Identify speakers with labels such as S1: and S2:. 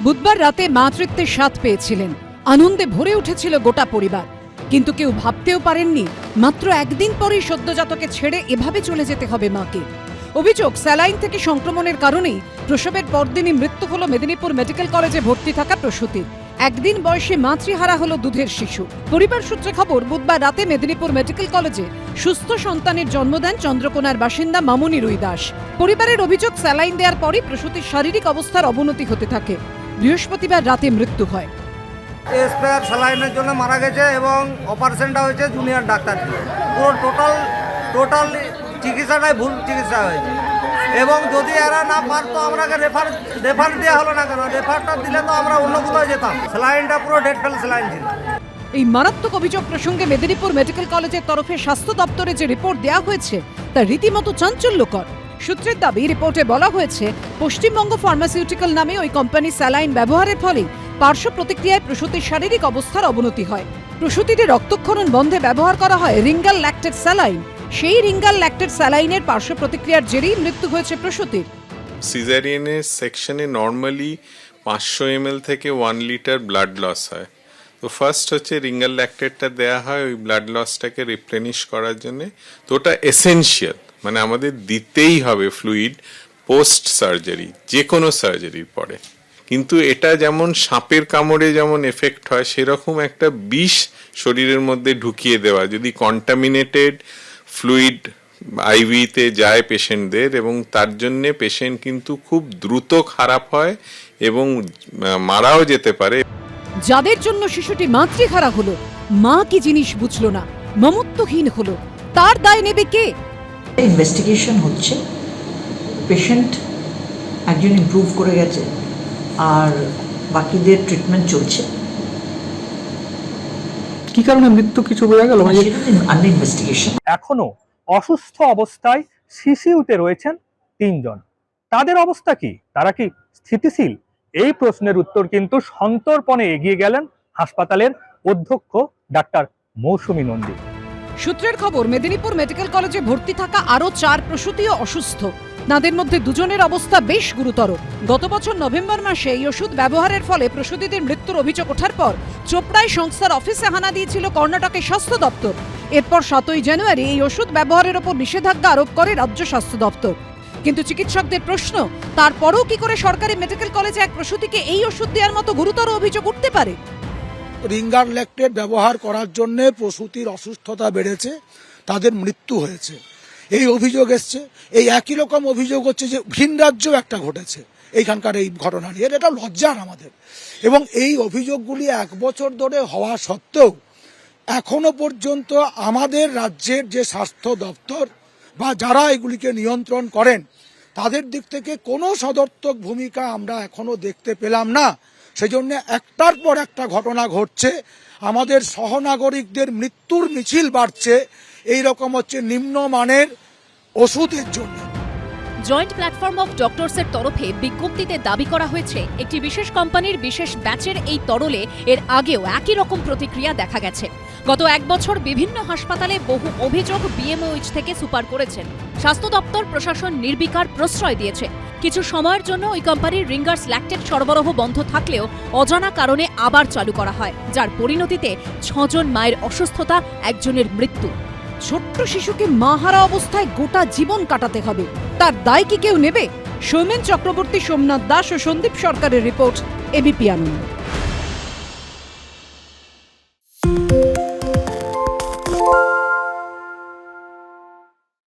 S1: বুধবার রাতে মাতৃত্বের স্বাদ পেয়েছিলেন। আনন্দে ভরে উঠেছিল গোটা পরিবার। কিন্তু কেউ ভাবতেও পারেননি মাত্র একদিন পরেই সদ্যজাতকে ছেড়ে এভাবে চলে যেতে হবে মাকে। অভিযোগ, স্যালাইন থেকে সংক্রমণের কারণেই প্রসবের পরদিনই মৃত্যু হলো মেদিনীপুর মেডিকেল কলেজে ভর্তি থাকা প্রসূতির। একদিন বয়সে মাতৃহারা হলো দুধের শিশু। পরিবার সূত্রে খবর, বুধবার রাতে মেদিনীপুর মেডিকেল কলেজে সুস্থ সন্তানের জন্ম দেন চন্দ্রকোনার বাসিন্দা মামনি রুই দাস। পরিবারের অভিযোগ, স্যালাইন দেওয়ার পরই প্রসূতির শারীরিক অবস্থার অবনতি হতে থাকে। বৃহস্পতিবার রাতে মৃত্যু হয়।
S2: স্পেয়ার স্যালাইনের জন্য মারা গেছে এবং অপারেশনটা হয়েছে জুনিয়র ডাক্তার দিয়ে। পুরো টোটাল চিকিৎসাটাই ভুল চিকিৎসা হয়েছে এবং যদি এরা না পারতো আমরাকে রেফার দেওয়া হলো না কেন? রেফারটা দিলে তো আমরা অন্য কোথাও যেতাম। স্যালাইনটা পুরো ডেড ফেল স্যালাইন ছিল।
S1: এই মারাত্মক অভিযোগ প্রসঙ্গে মেদিনীপুর মেডিকেল কলেজের তরফে স্বাস্থ্য দপ্তরে যে রিপোর্ট দেওয়া হয়েছে তা রীতিমতো চাঞ্চল্যকর। সূত্রের দাবি, রিপোর্টে বলা হয়েছে পশ্চিমবঙ্গ ফার্মাসিউটিক্যাল নামে ওই কোম্পানি স্যালাইন ব্যবহারের ফলে পার্শ্ব প্রতিক্রিয়ায় প্রসূতির শারীরিক অবস্থার অবনতি হয়। প্রসূতিতে রক্তক্ষরণ বন্ধে ব্যবহার করা হয় রিঙ্গাল ল্যাক্টেড স্যালাইন। সেই রিঙ্গাল ল্যাক্টেড স্যালাইনের পার্শ্ব প্রতিক্রিয়ার জেরেই মৃত্যু হয়েছে প্রসূতির।
S3: সিজারিয়ানের সেকশনে নর্মালি 500 ml থেকে 1 লিটার ব্লাড লস হয়। তো ফার্স্ট হচ্ছে রিঙ্গাল ল্যাক্টেটটা দেওয়া হয় ওই ব্লাড লসটাকে রিপ্লেনিশ করার জন্য। তো ওটা এসেনশিয়াল, মানে আমাদের দিতেই হবে ফ্লুইড পোস্ট সার্জারি, যে কোনো সার্জারির পরে। কিন্তু এটা যেমন সাপের কামড়ে যেমন এফেক্ট হয়, সেরকম একটা বিষ শরীরের মধ্যে ঢুকিয়ে দেওয়া, যদি কন্টামিনেটেড ফ্লুইড আইভিতে যায় পেশেন্টদের, এবং তার জন্যে পেশেন্ট কিন্তু খুব দ্রুত খারাপ হয় এবং মারাও যেতে পারে।
S1: যাদের জন্য শিশুটি মাতৃহারা হলো, মা কি জিনিস বুঝলো না, মমত্বহীন হলো, তার দায় নেবে কে?
S4: ইনভেস্টিগেশন হচ্ছে, পেশেন্ট একজন ইমপ্রুভ করে গেছে আর বাকিদের ট্রিটমেন্ট চলছে।
S5: কি কারণে মৃত্যু কিছু বোঝা গেল?
S4: Under investigation.
S6: এখনো অসুস্থ অবস্থায় সিসিইউতে রয়েছেন 3 জন। তাদের অবস্থা কি? তারা কি স্থিতিশীল? এই প্রশ্নের উত্তর কিন্তু সন্তর্পণে এগিয়ে গেলেন হাসপাতালের অধ্যক্ষ ডাক্তার মৌসুমী নন্দী।
S1: সূত্রের খবর, মেদিনীপুর মেডিকেল কলেজে ভর্তি থাকা আরও 4 প্রসূতিও অসুস্থ। তাদের মধ্যে 2 জনের অবস্থা বেশ গুরুতর। গত বছর নভেম্বর মাসে এই ওষুধ ব্যবহারের ফলে প্রসূতিদের মৃত্যুর অভিযোগ ওঠার পর চোপড়ায় সংস্থার অফিসে হানা দিয়েছিল কর্ণাটকের স্বাস্থ্য দপ্তর। এরপর 7ই জানুয়ারি এই ওষুধ ব্যবহারের ওপর নিষেধাজ্ঞা আরোপ করে রাজ্য স্বাস্থ্য দপ্তর। কিন্তু চিকিৎসকদের প্রশ্ন, তারপরও কি করে সরকারি মেডিকেল কলেজে এক প্রসূতিকে এই ওষুধ দেওয়ার মতো গুরুতর অভিযোগ উঠতে পারে?
S7: রিঙ্গার ল্যাক্টেট ব্যবহার করার জন্য প্রসূতির অসুস্থতা বেড়েছে, তাদের মৃত্যু হয়েছে, এই অভিযোগ এসছে। এই একই রকম অভিযোগ হচ্ছে যে ভিন রাজ্যেও একটা ঘটেছে এইখানকার এই ঘটনা নিয়ে। এটা লজ্জার আমাদের। এবং এই অভিযোগগুলি 1 বছর ধরে হওয়া সত্ত্বেও এখনো পর্যন্ত আমাদের রাজ্যের যে স্বাস্থ্য দপ্তর বা যারা এগুলিকে নিয়ন্ত্রণ করেন, তাদের দিক থেকে কোনো সদর্থক ভূমিকা আমরা এখনো দেখতে পেলাম না। সেজন্য একটার পর একটা ঘটনা ঘটছে, আমাদের সহনাগরিকদের মৃত্যুর মিছিল বাড়ছে। এই রকম হচ্ছে নিম্নমানের ওষুধের জন্য।
S8: জয়েন্ট প্ল্যাটফর্ম অফ ডক্টরসের তরফে বিজ্ঞপ্তিতে দাবি করা হয়েছে, একটি বিশেষ কোম্পানির বিশেষ ব্যাচের এই তরলে এর আগেও একই রকম প্রতিক্রিয়া দেখা গেছে। গত 1 বছর বিভিন্ন হাসপাতালে বহু অভিযোগ বিএমওএইচ থেকে সুপার করেছেন। স্বাস্থ্য দপ্তর প্রশাসন নির্বিকার প্রশ্রয় দিয়েছে। কিছু সময়ের জন্য ওই কোম্পানির রিঙ্গার্স ল্যাক্টেট সরবরাহ বন্ধ থাকলেও অজানা কারণে আবার চালু করা হয়, যার পরিণতিতে 6 জন মায়ের অসুস্থতা, 1 জনের মৃত্যু।
S1: ছোট্ট শিশুকে মাহারা অবস্থায় গোটা জীবন কাটাতে হবে, তার দায় কি কেউ নেবে? সৌমেন চক্রবর্তী, সোমনাথ দাস ও সন্দীপ সরকারের রিপোর্ট, এবিপি আনন্দ।